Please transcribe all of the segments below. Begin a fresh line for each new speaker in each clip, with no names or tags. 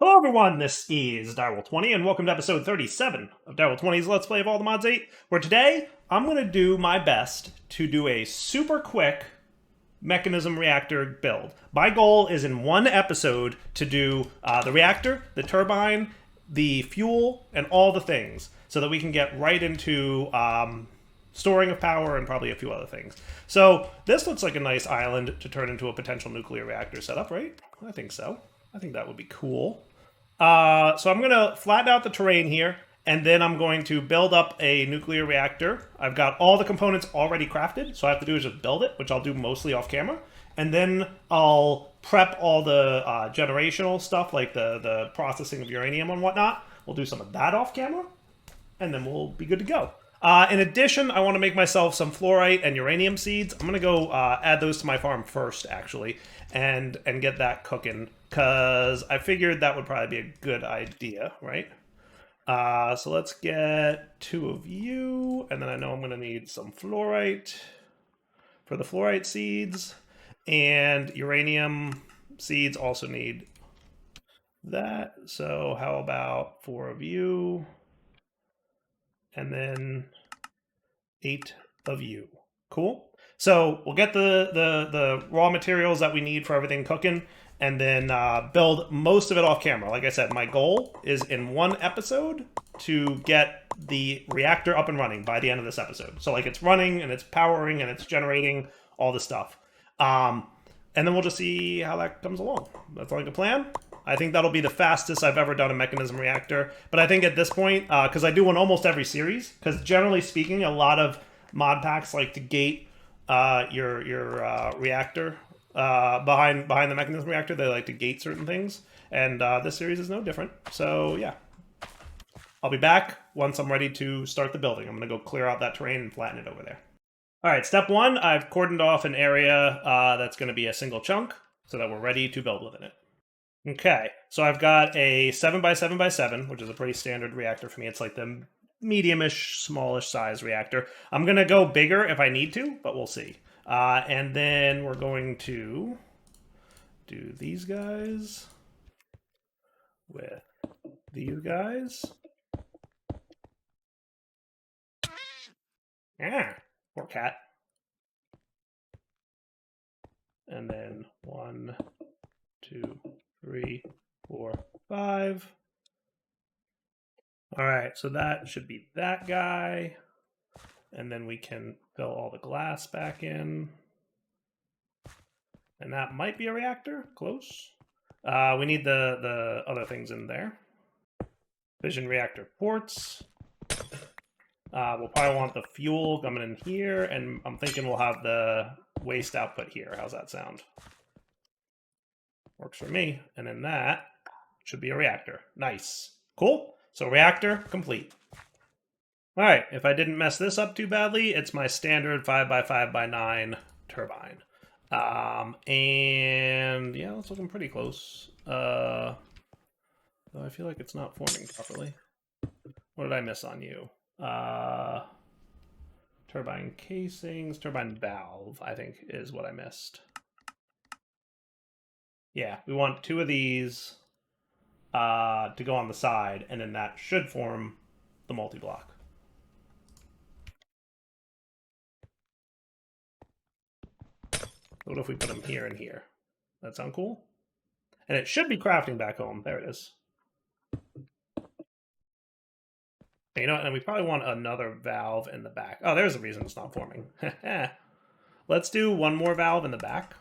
Hello everyone, this is Direwolf20 and welcome to episode 37 of Direwolf20's Let's Play of All the Mods 8, where today I'm going to do my best to do a super quick mechanism reactor build. My goal is in one episode to do the reactor, the turbine, the fuel, and all the things, so that we can get right into storing of power and probably a few other things. So this looks like a nice island to turn into a potential nuclear reactor setup, right? I think so. I think that would be cool. So I'm going to flatten out the terrain here, and then I'm going to build up a nuclear reactor. I've got all the components already crafted, so all I have to do is just build it, which I'll do mostly off camera. And then I'll prep all the generational stuff, like the processing of uranium and whatnot. We'll do some of that off camera, and then we'll be good to go. In addition, I want to make myself some fluorite and uranium seeds. I'm going to go add those to my farm first, actually, and get that cooking, because I figured that would probably be a good idea, right? So let's get 2 of you, and then I know I'm going to need some fluorite for the fluorite seeds, and uranium seeds also need that. So how about 4 of you? And then 8 of you. Cool. So we'll get the raw materials that we need for everything cooking, and then build most of it off camera. Like I said, my goal is in one episode to get the reactor up and running by the end of this episode. So like it's running and it's powering and it's generating all the stuff. And then we'll just see how that comes along. That's like the plan. I think that'll be the fastest I've ever done a mechanism reactor. But I think at this point, because I do one almost every series, because generally speaking, a lot of mod packs like to gate your reactor behind the mechanism reactor. They like to gate certain things, and this series is no different. So yeah, I'll be back once I'm ready to start the building. I'm going to go clear out that terrain and flatten it over there. All right, step 1, I've cordoned off an area that's going to be a single chunk so that we're ready to build within it. Okay, so I've got a 7x7x7, which is a pretty standard reactor for me. It's like the medium-ish, smallish size reactor. I'm going to go bigger if I need to, but we'll see. And then we're going to do these guys with these guys. Ah, poor cat. And then 1, 2, 3, 4, 5. All right, so that should be that guy. And then we can fill all the glass back in. And that might be a reactor. Close. We need the other things in there. Fission reactor ports. We'll probably want the fuel coming in here. And I'm thinking we'll have the waste output here. How's that sound? Works for me. And then that should be a reactor. Nice. Cool. So reactor complete. All right, if I didn't mess this up too badly, it's my standard 5x5x9 turbine. And yeah, it's looking pretty close. Though I feel like it's not forming properly. What did I miss on you? Turbine casings, turbine valve, I think is what I missed. Yeah, we want 2 of these to go on the side, and then that should form the multi-block. What if we put them here and here? That sound cool? And it should be crafting back home. There it is. And you know what? And we probably want another valve in the back. Oh, there's a reason it's not forming. Let's do 1 more valve in the back.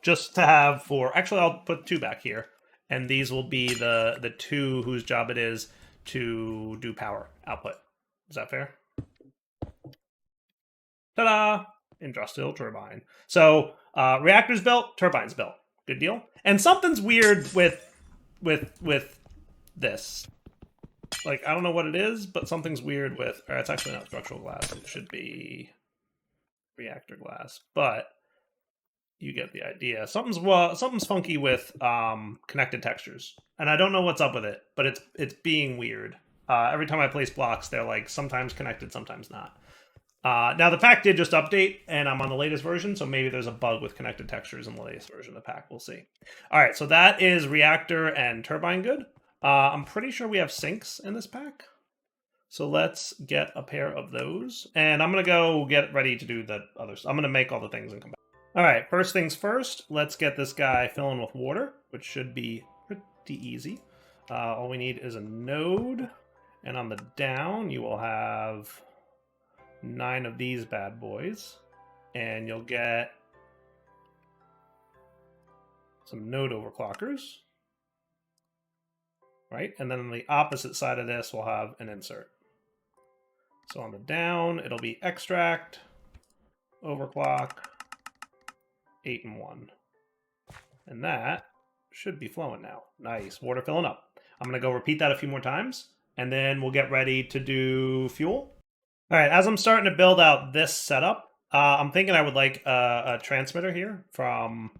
Just to have for... Actually, I'll put 2 back here. And these will be the 2 whose job it is to do power output. Is that fair? Ta-da! Industrial turbine. So reactors built, turbines built. Good deal. And something's weird with this. Like, I don't know what it is, but something's weird with... Or it's actually not structural glass. It should be reactor glass. But you get the idea. Something's funky with connected textures. And I don't know what's up with it, but it's being weird. Every time I place blocks, they're like sometimes connected, sometimes not. Now the pack did just update, and I'm on the latest version, so maybe there's a bug with connected textures in the latest version of the pack. We'll see. All right, so that is Reactor and Turbine good. I'm pretty sure we have sinks in this pack. So let's get a pair of those. And I'm going to go get ready to do the others. I'm going to make all the things and come back. All right, first things first, let's get this guy filling with water, which should be pretty easy. All we need is a node. And on the down, you will have 9 of these bad boys. And you'll get some node overclockers. Right? And then on the opposite side of this, we'll have an insert. So on the down, it'll be extract, overclock, 8 and 1. And that should be flowing now. Nice. Water filling up. I'm going to go repeat that a few more times, and then we'll get ready to do fuel. All right, as I'm starting to build out this setup, I'm thinking I would like a transmitter here from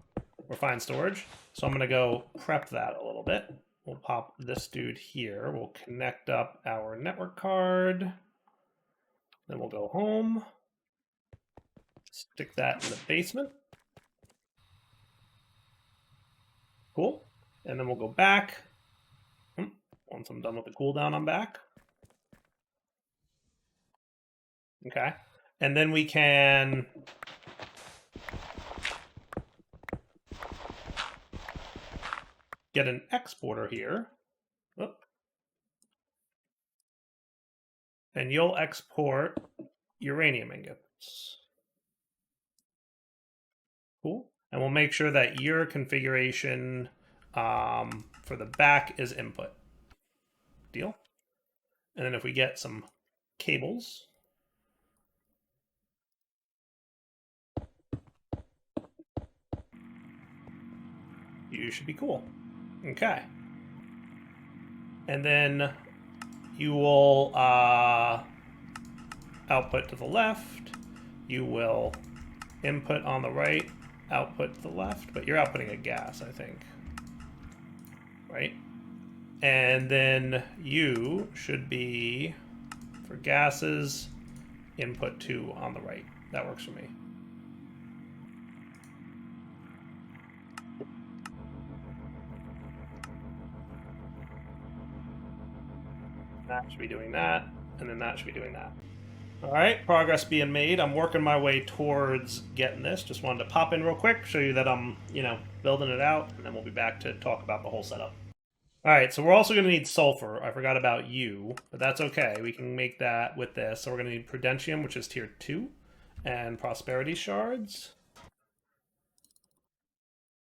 Refined Storage. So I'm going to go prep that a little bit. We'll pop this dude here. We'll connect up our network card. Then we'll go home. Stick that in the basement. Cool. And then we'll go back. Once I'm done with the cooldown, I'm back. Okay. And then we can get an exporter here. Oh. And you'll export uranium ingots. Cool. And we'll make sure that your configuration for the back is input. Deal. And then if we get some cables, you should be cool. Okay. And then you will output to the left. You will input on the right, output to the left, but you're outputting a gas, I think. Right? And then you should be, for gases, input 2 on the right. That works for me. That should be doing that, and then that should be doing that. All right, progress being made. I'm working my way towards getting this. Just wanted to pop in real quick, show you that I'm, building it out, and then we'll be back to talk about the whole setup. All right, so we're also going to need sulfur. I forgot about you, but that's okay. We can make that with this. So we're going to need prudentium, which is tier 2, and prosperity shards.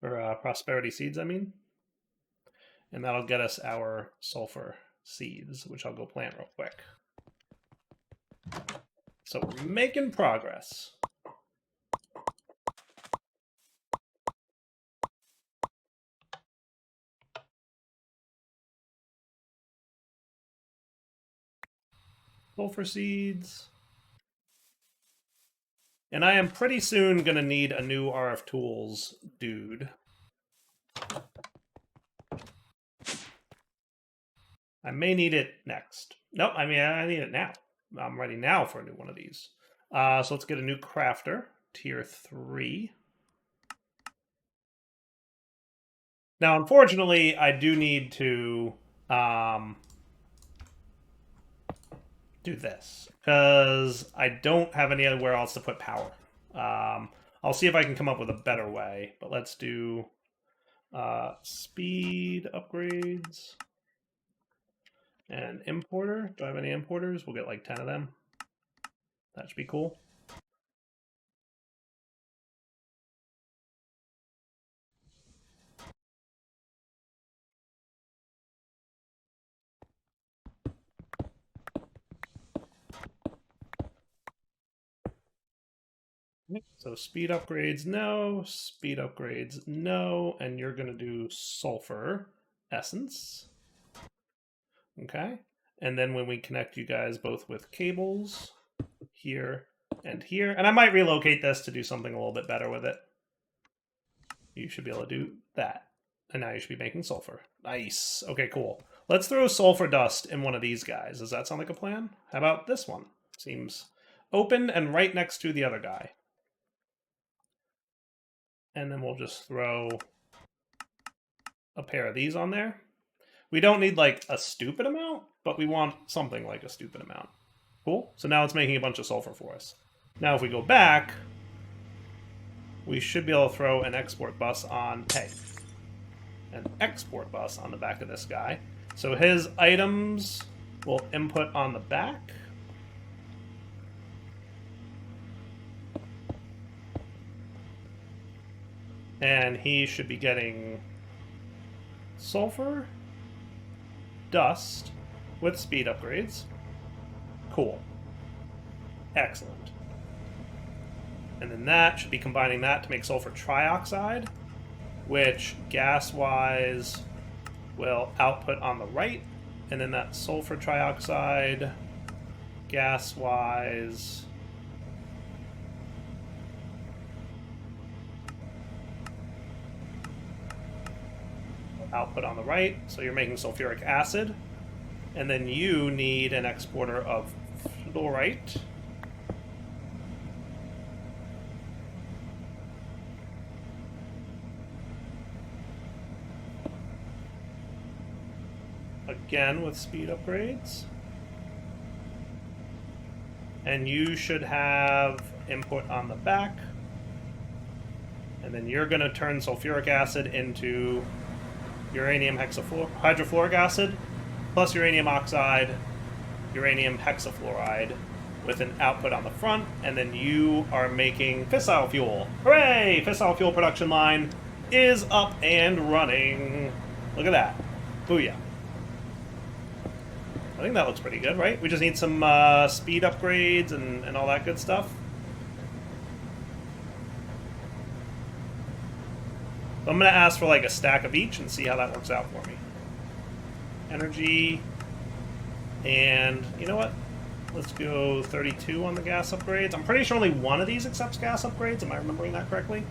Or prosperity seeds, I mean. And that'll get us our sulfur seeds, which I'll go plant real quick. So we're making progress. Sulfur seeds. And I am pretty soon going to need a new RF Tools dude. I may need it next. Nope, I need it now. I'm ready now for a new one of these. So let's get a new crafter, tier 3. Now, unfortunately, I do need to do this because I don't have anywhere else to put power. I'll see if I can come up with a better way, but let's do speed upgrades. And importer. Do I have any importers? We'll get like 10 of them. That should be cool. So speed upgrades, no. Speed upgrades, no. And you're going to do sulfur essence. Okay. And then when we connect you guys both with cables here and here, and I might relocate this to do something a little bit better with it. You should be able to do that. And now you should be making sulfur. Nice. Okay, cool. Let's throw sulfur dust in one of these guys. Does that sound like a plan? How about this one? Seems open and right next to the other guy. And then we'll just throw a pair of these on there. We don't need like a stupid amount, but we want something like a stupid amount. Cool. So now it's making a bunch of sulfur for us. Now if we go back, we should be able to throw an export bus on, hey, an export bus on the back of this guy. So his items will input on the back. And he should be getting sulfur, dust, with speed upgrades. Cool. Excellent. And then that should be combining that to make sulfur trioxide, which gas-wise will output on the right. And then that sulfur trioxide, gas-wise, output on the right, so you're making sulfuric acid. And then you need an exporter of fluorite. Again with speed upgrades. And you should have input on the back. And then you're going to turn sulfuric acid into uranium hydrofluoric acid, plus uranium oxide, uranium hexafluoride, with an output on the front, and then you are making fissile fuel. Hooray! Fissile fuel production line is up and running. Look at that. Booyah. I think that looks pretty good, right? We just need some speed upgrades and all that good stuff. I'm going to ask for like a stack of each and see how that works out for me. Energy. And you know what? Let's go 32 on the gas upgrades. I'm pretty sure only one of these accepts gas upgrades. Am I remembering that correctly?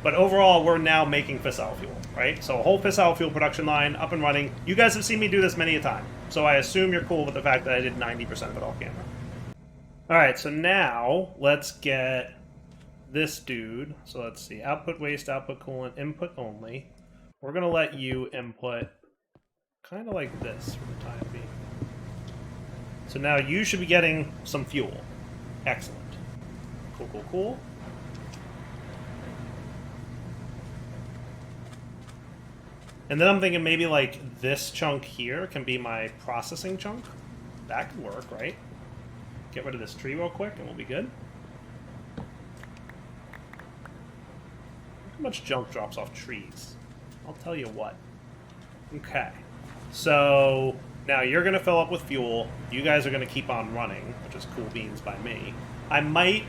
But overall, we're now making fissile fuel, right? So a whole fissile fuel production line up and running. You guys have seen me do this many a time. So I assume you're cool with the fact that I did 90% of it off camera. All right, so now let's get this dude. So let's see, output waste, output coolant, input only. We're gonna let you input kind of like this for the time being. So now you should be getting some fuel. Excellent. Cool, cool, cool. And then I'm thinking maybe like this chunk here can be my processing chunk. That could work, right? Get rid of this tree real quick and we'll be good. How much junk drops off trees? I'll tell you what. Okay. So now you're going to fill up with fuel. You guys are going to keep on running, which is cool beans by me. I might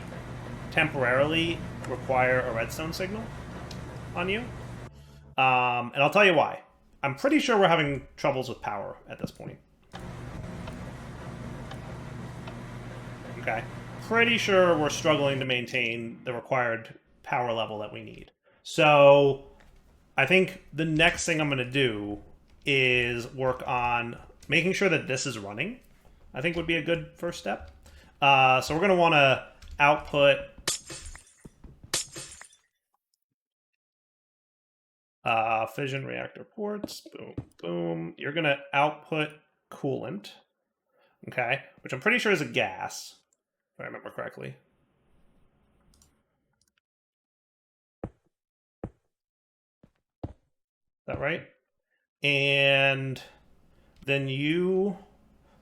temporarily require a redstone signal on you. And I'll tell you why. I'm pretty sure we're having troubles with power at this point. Okay. Pretty sure we're struggling to maintain the required power level that we need. So I think the next thing I'm going to do is work on making sure that this is running. I think would be a good first step. So we're going to want to output fission reactor ports. Boom, boom. You're going to output coolant. Okay. Which I'm pretty sure is a gas, if I remember correctly. Is that right? And then you...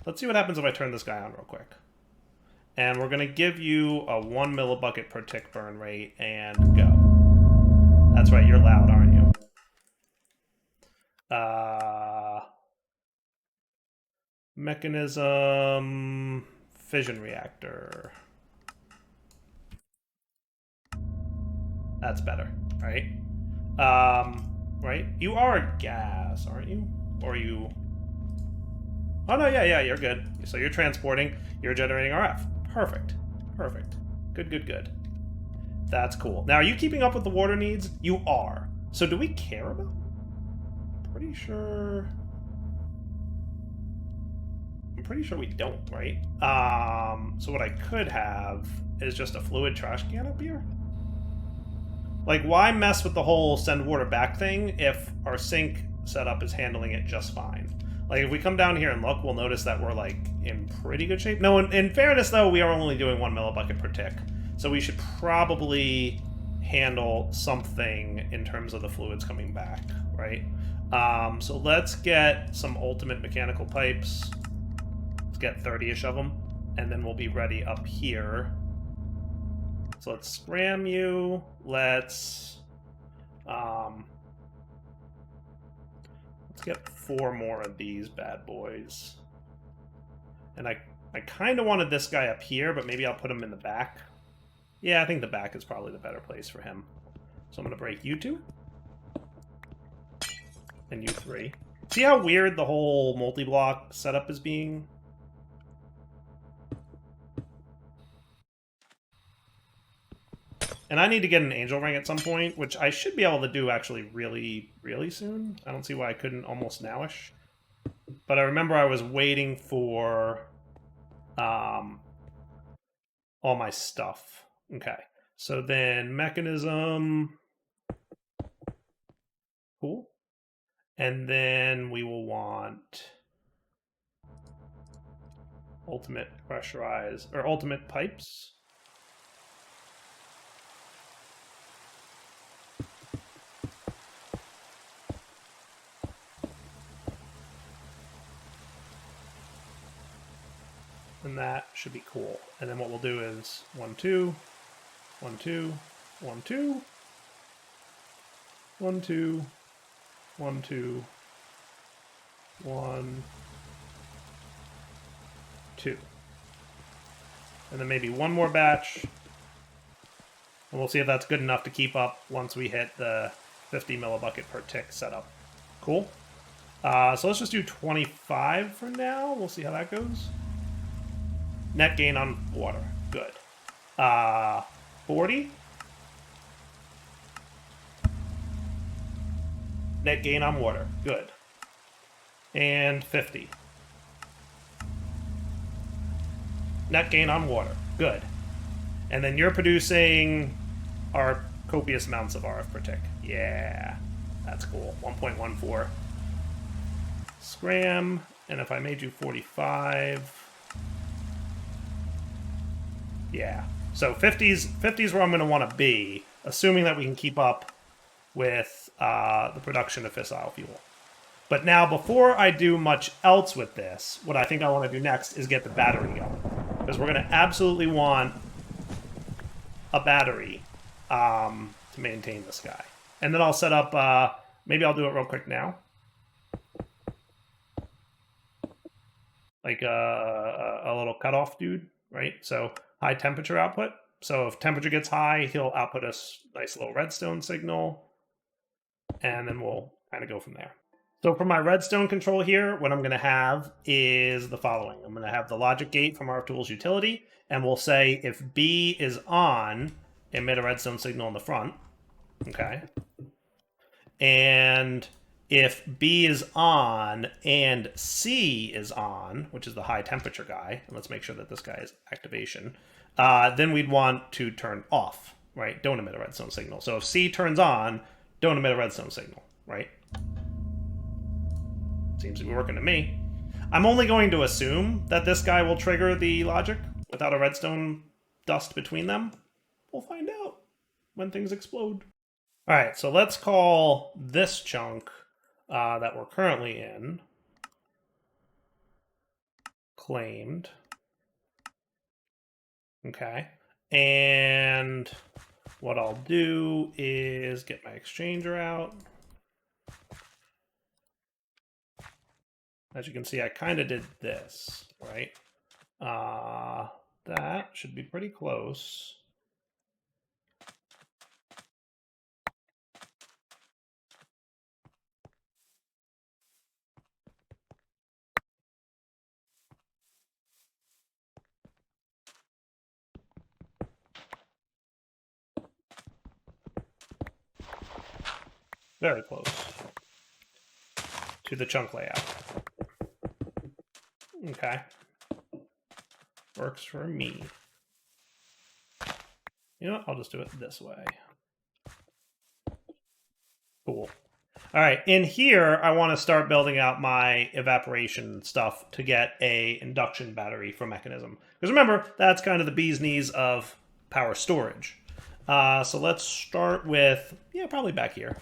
Let's see what happens if I turn this guy on real quick. And we're going to give you a 1 millibucket per tick burn rate and go. That's right, you're loud, aren't you? Mechanism... Fission reactor. That's better, right? Right? You are a gas, aren't you? Or you... Oh, no, yeah, you're good. So you're transporting, you're generating RF. Perfect. Perfect. Good, good, good. That's cool. Now, are you keeping up with the water needs? You are. So do we care about them? Pretty sure... I'm pretty sure we don't, right? So what I could have is just a fluid trash can up here. Like, why mess with the whole send water back thing if our sink setup is handling it just fine? Like, if we come down here and look, we'll notice that we're, like, in pretty good shape. No, in fairness, though, we are only doing 1 millibucket per tick. So we should probably handle something in terms of the fluids coming back, right? So let's get some ultimate mechanical pipes. Let's get 30-ish of them, and then we'll be ready up here. So let's scram you. Let's get 4 more of these bad boys. And I kind of wanted this guy up here, but maybe I'll put him in the back. Yeah, I think the back is probably the better place for him. So I'm going to break you 2. And you 3. See how weird the whole multi-block setup is being? And I need to get an angel ring at some point, which I should be able to do actually really, really soon. I don't see why I couldn't almost nowish. But I remember I was waiting for all my stuff. Okay. So then mechanism. Cool. And then we will want ultimate pressurize, or ultimate pipes. And that should be cool. And then what we'll do is 1, 2, 1, 2, 1, 2, 1, 2, 1, 2, 1, 2. And then maybe one more batch. And we'll see if that's good enough to keep up once we hit the 50 millibucket per tick setup. Cool. So let's just do 25 for now. We'll see how that goes. Net gain on water. Good. 40. Net gain on water. Good. And 50. Net gain on water. Good. And then you're producing our copious amounts of RF per tick. Yeah. That's cool. 1.14. Scram. And if I made you 45... Yeah. So 50's where I'm going to want to be, assuming that we can keep up with the production of fissile fuel. But now, before I do much else with this, what I think I want to do next is get the battery going. Because we're going to absolutely want a battery to maintain this guy. And then I'll set up, maybe I'll do it real quick now. Like a little cutoff dude, right? So high temperature output. So if temperature gets high, he'll output a nice little redstone signal. And then we'll kind of go from there. So for my redstone control here, what I'm going to have is the following. I'm going to have the logic gate from our tools utility, and we'll say if B is on, emit a redstone signal in the front. Okay. And if B is on and C is on, which is the high temperature guy, and let's make sure that this guy is activation, then we'd want to turn off, right? Don't emit a redstone signal. So if C turns on, don't emit a redstone signal, right? Seems to be working to me. I'm only going to assume that this guy will trigger the logic without a redstone dust between them. We'll find out when things explode. All right, so let's call this chunk that we're currently in claimed. Okay, and what I'll do is get my exchanger out. As you can see, I kind of did this, right? That should be pretty close. Very close to the chunk layout. Okay. Works for me. You know what? I'll just do it this way. Cool. All right, in here, I want to start building out my evaporation stuff to get a induction battery for mechanism. Because remember, that's kind of the bee's knees of power storage. So let's start with, probably back here.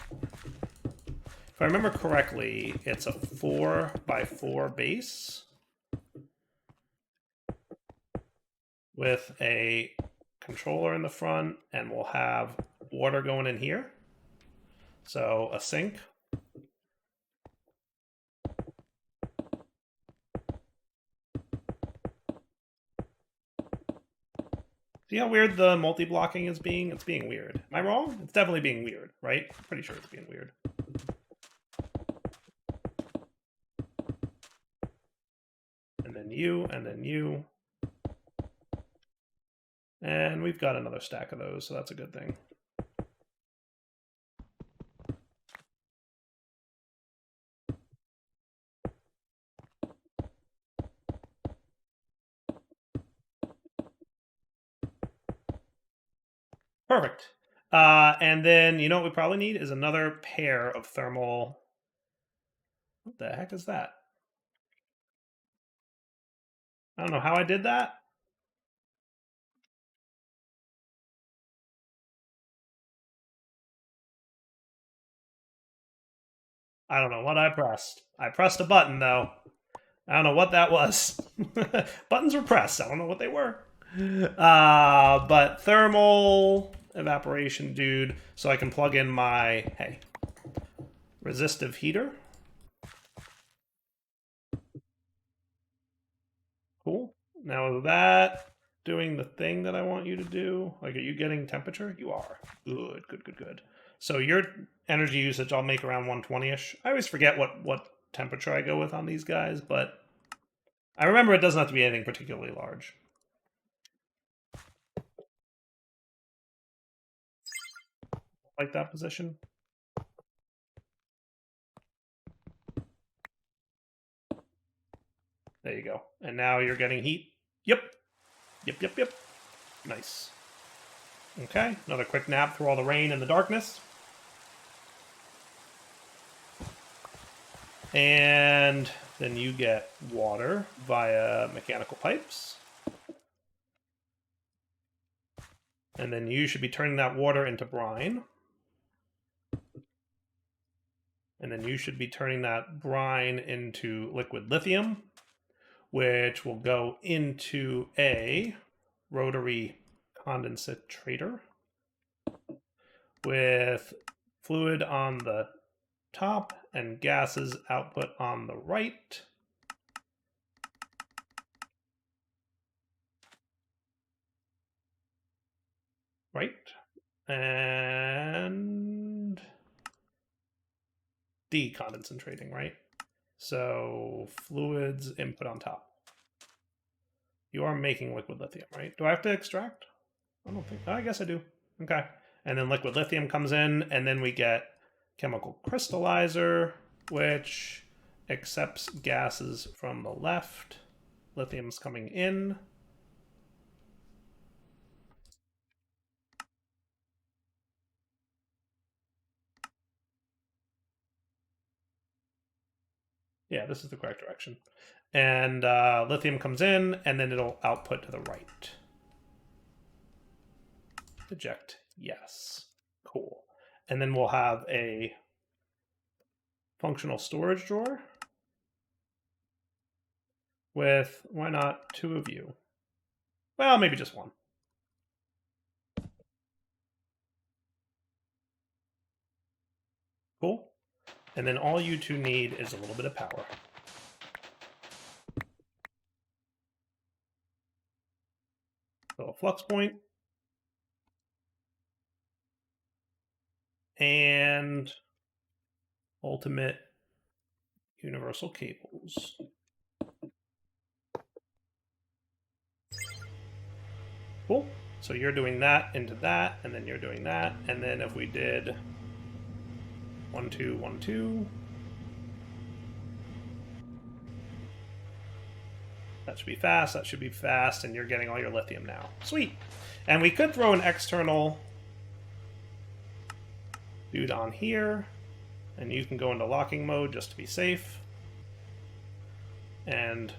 If I remember correctly, it's a 4x4 base with a controller in the front, and we'll have water going in here. So a sink. See how weird the multi-blocking is being? It's being weird. Am I wrong? It's definitely being weird, right? Pretty sure it's being weird. And then you, and then you. And we've got another stack of those, so that's a good thing. Perfect. And then, you know what we probably need is another pair of thermal... What the heck is that? I don't know how I did that. I don't know what I pressed. I pressed a button, though. I don't know what that was. Buttons were pressed. I don't know what they were. But thermal evaporation, dude. So I can plug in my, resistive heater. Cool. Now is that doing the thing that I want you to do? Like, are you getting temperature? You are. Good, good, good, good. So your energy usage, I'll make around 120-ish. I always forget what temperature I go with on these guys, but I remember it doesn't have to be anything particularly large. Like that position. There you go. And now you're getting heat. Yep. Yep, yep, yep. Nice. Okay, another quick nap through all the rain and the darkness. And then you get water via mechanical pipes. And then you should be turning that water into brine. And then you should be turning that brine into liquid lithium, which will go into a rotary condensator with fluid on the top and gases output on the right. Right. And decondensating, right? So fluids input on top. You are making liquid lithium, right? Do I have to extract? I don't think. Oh, I guess I do. Okay. And then liquid lithium comes in, and then we get chemical crystallizer, which accepts gases from the left. Lithium's coming in. Yeah, this is the correct direction. And lithium comes in, and then it'll output to the right. Eject, yes. Cool. And then we'll have a functional storage drawer with, why not, 2 of you? Well, maybe just 1. Cool. And then all you 2 need is a little bit of power. So a flux point. And ultimate universal cables. Cool. So you're doing that into that, and then you're doing that. And then if we did 1, 2, 1, 2. That should be fast, that should be fast, and you're getting all your lithium now. Sweet. And we could throw an external dude on here, and you can go into locking mode just to be safe. And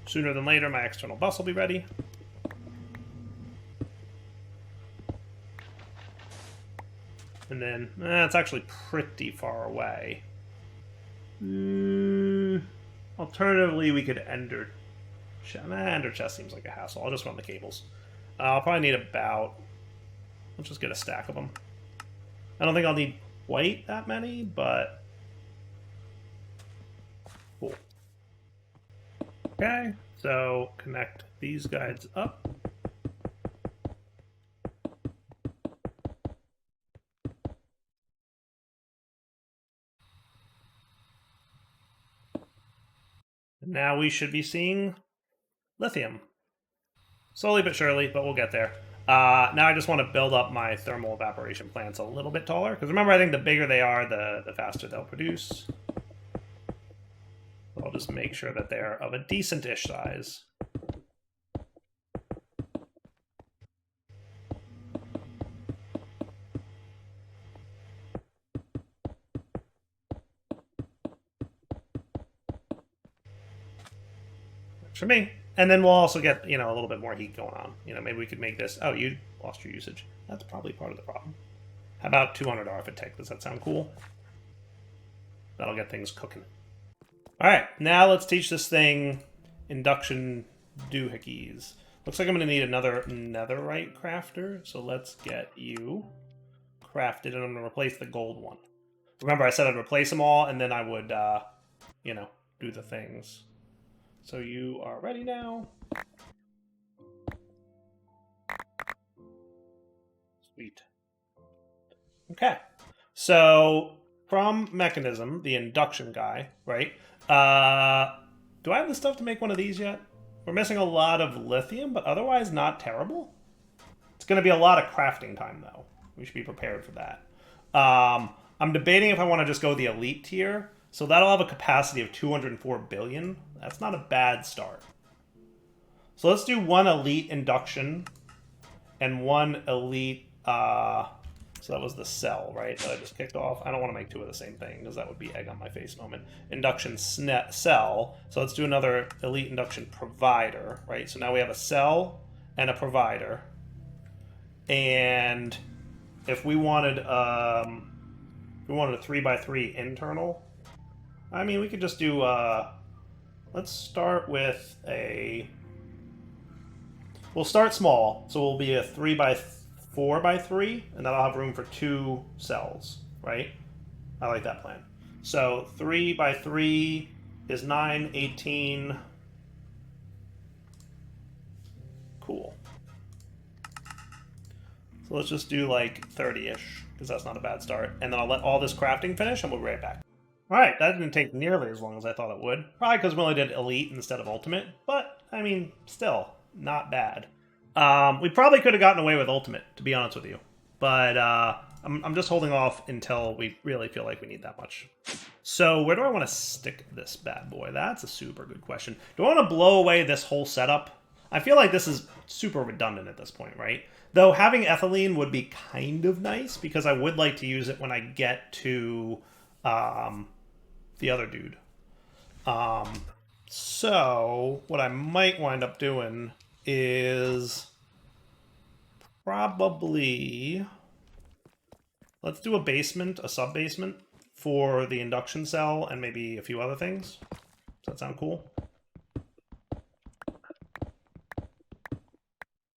sooner than later, my external bus will be ready. And then, it's actually pretty far away. Alternatively, we could ender chest. Ender chest seems like a hassle. I'll just run the cables. I'll probably need about... Let's just get a stack of them. I don't think I'll need quite that many, but... Cool. Okay, so connect these guys up. Now we should be seeing lithium. Slowly but surely, but we'll get there. Now I just want to build up my thermal evaporation plants a little bit taller. Because remember, I think the bigger they are, the faster they'll produce. So I'll just make sure that they're of a decent-ish size. For me. And then we'll also get, a little bit more heat going on. Maybe we could make this... Oh, you lost your usage. That's probably part of the problem. How about 200 RF tech? Does that sound cool? That'll get things cooking. All right, now let's teach this thing induction doohickeys. Looks like I'm going to need another netherite crafter. So let's get you crafted, and I'm going to replace the gold one. Remember, I said I'd replace them all, and then I would, do the things. So you are ready now. Sweet. Okay. So from mechanism, the induction guy, right? Do I have the stuff to make one of these yet? We're missing a lot of lithium, but otherwise not terrible. It's going to be a lot of crafting time, though. We should be prepared for that. I'm debating if I want to just go the elite tier. So that'll have a capacity of 204 billion. That's not a bad start. So let's do one elite induction and one elite... so that was the cell, right, that I just kicked off. I don't want to make two of the same thing because that would be egg on my face moment. Induction cell. So let's do another elite induction provider, right? So now we have a cell and a provider. And if we wanted a 3x3 internal... I mean, we could just do, let's start with we'll start small, so we'll be a 3x4x3, and that'll have room for 2 cells, right? I like that plan. So 3x3 is 9, 18. Cool. So let's just do like 30-ish, because that's not a bad start. And then I'll let all this crafting finish, and we'll be right back. Alright, that didn't take nearly as long as I thought it would. Probably because we only did Elite instead of Ultimate, but, I mean, still, not bad. We probably could have gotten away with Ultimate, to be honest with you. But I'm just holding off until we really feel like we need that much. So, where do I want to stick this bad boy? That's a super good question. Do I want to blow away this whole setup? I feel like this is super redundant at this point, right? Though having ethylene would be kind of nice, because I would like to use it when I get to... the other dude. So what I might wind up doing is probably, let's do a basement, a sub-basement for the induction cell and maybe a few other things. Does that sound cool?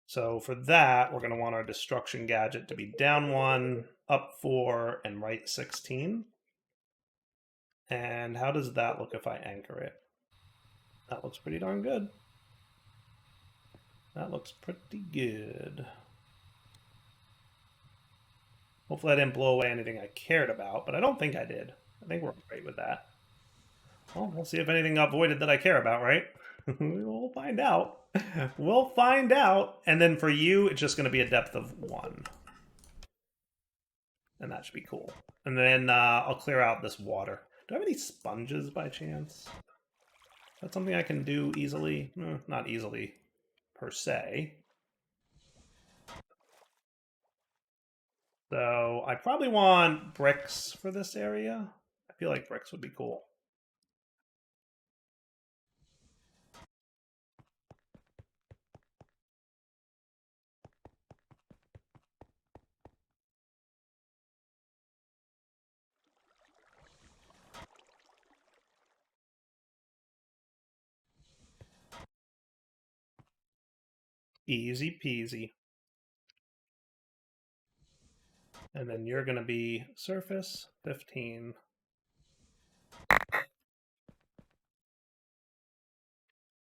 So for that, we're going to want our destruction gadget to be down 1, up 4, and right 16. And how does that look if I anchor it? That looks pretty darn good. That looks pretty good. Hopefully I didn't blow away anything I cared about, but I don't think I did. I think we're great with that. Well, we'll see if anything got voided that I care about, right? We'll find out. We'll find out. And then for you, it's just going to be a depth of 1. And that should be cool. And then I'll clear out this water. Do I have any sponges by chance? That's something I can do easily. Not easily, per se. So I probably want bricks for this area. I feel like bricks would be cool. Easy peasy. And then you're going to be surface 15.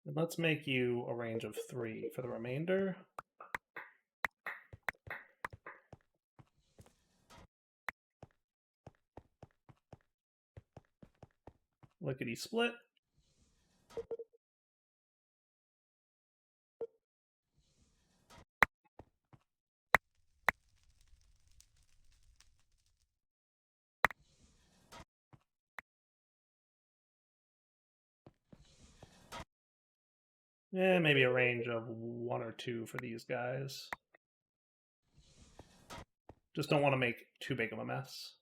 And let's make you a range of 3 for the remainder. Lickety split. Yeah, maybe a range of 1 or 2 for these guys. Just don't want to make too big of a mess.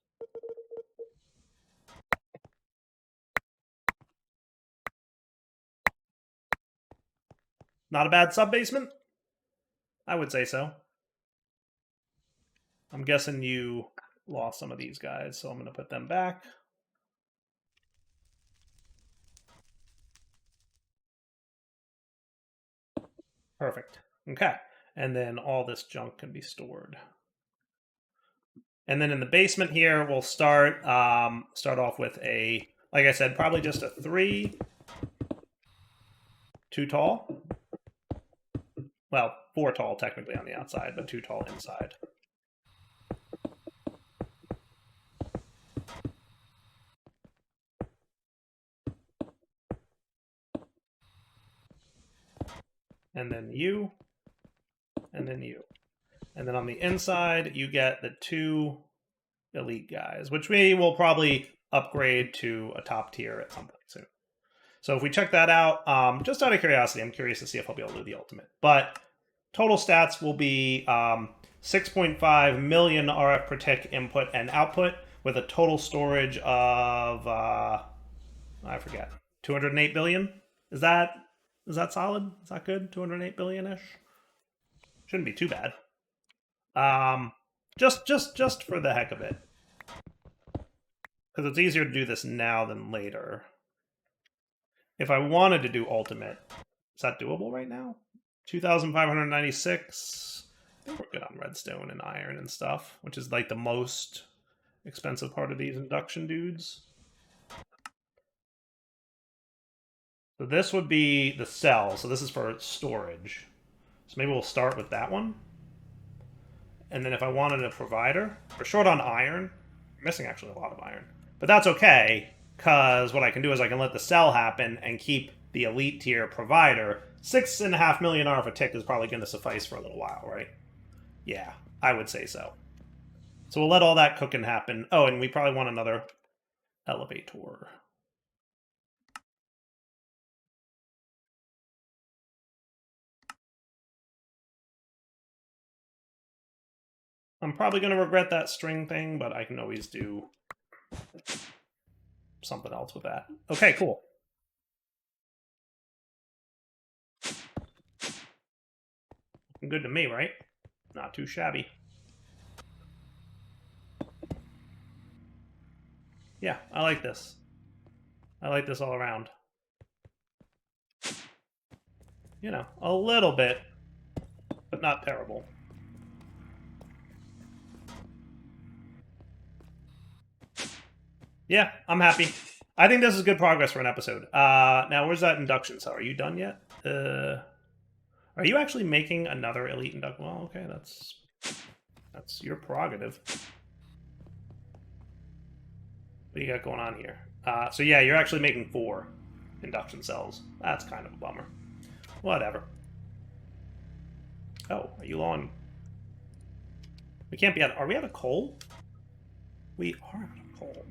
Not a bad sub-basement? I would say so. I'm guessing you lost some of these guys, so I'm going to put them back. Perfect. Okay. And then all this junk can be stored. And then in the basement here, we'll start off with a, like I said, probably just a 3. Too tall. Well, 4 tall technically on the outside, but 2 tall inside. And then you, and then you. And then on the inside, you get the 2 elite guys, which we will probably upgrade to a top tier at some point soon. So if we check that out, just out of curiosity, I'm curious to see if I'll be able to do the ultimate. But total stats will be 6.5 million RF per tick input and output with a total storage of, I forget, 208 billion? Is that solid? Is that good? 208 billion-ish? Shouldn't be too bad. Just for the heck of it. Because it's easier to do this now than later. If I wanted to do ultimate, is that doable right now? 2,596. I think we're good on redstone and iron and stuff, which is like the most expensive part of these induction dudes. So this would be the cell. So this is for storage. So maybe we'll start with that one. And then if I wanted a provider, we're short on iron. We're missing actually a lot of iron. But that's okay, because what I can do is I can let the cell happen and keep the elite tier provider. 6.5 million RF a tick is probably going to suffice for a little while, right? Yeah, I would say so. So we'll let all that cooking happen. Oh, and we probably want another elevator. I'm probably going to regret that string thing, but I can always do something else with that. Okay, cool. Good to me, right? Not too shabby. Yeah, I like this. I like this all around. You know, a little bit, but not terrible. Yeah, I'm happy. I think this is good progress for an episode. Now, where's that induction cell? Are you done yet? Are you actually making another elite induction? Well, okay, that's your prerogative. What do you got going on here? So yeah, you're actually making 4 induction cells. That's kind of a bummer. Whatever. Oh, are you on? We can't be out. Are we out of coal? We are out of coal.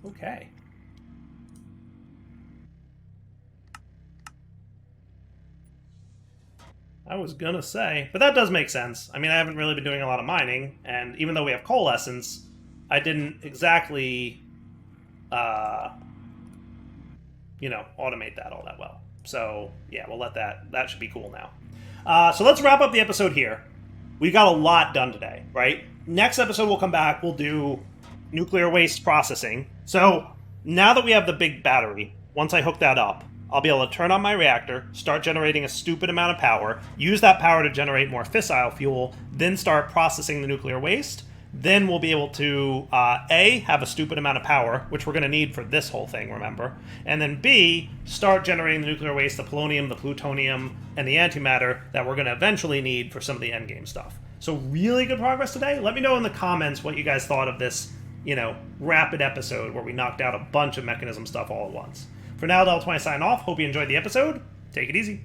Okay. I was gonna say, but that does make sense. I mean, I haven't really been doing a lot of mining, and even though we have coalescence, I didn't exactly, automate that all that well. So, yeah, we'll let that should be cool now. So let's wrap up the episode here. We got a lot done today, right? Next episode we'll come back, we'll do nuclear waste processing. So, now that we have the big battery, once I hook that up, I'll be able to turn on my reactor, start generating a stupid amount of power, use that power to generate more fissile fuel, then start processing the nuclear waste. Then we'll be able to, A, have a stupid amount of power, which we're going to need for this whole thing, remember? And then B, start generating the nuclear waste, the polonium, the plutonium, and the antimatter that we're going to eventually need for some of the endgame stuff. So really good progress today. Let me know in the comments what you guys thought of this, rapid episode where we knocked out a bunch of mechanism stuff all at once. For now, Del20 sign off. Hope you enjoyed the episode. Take it easy.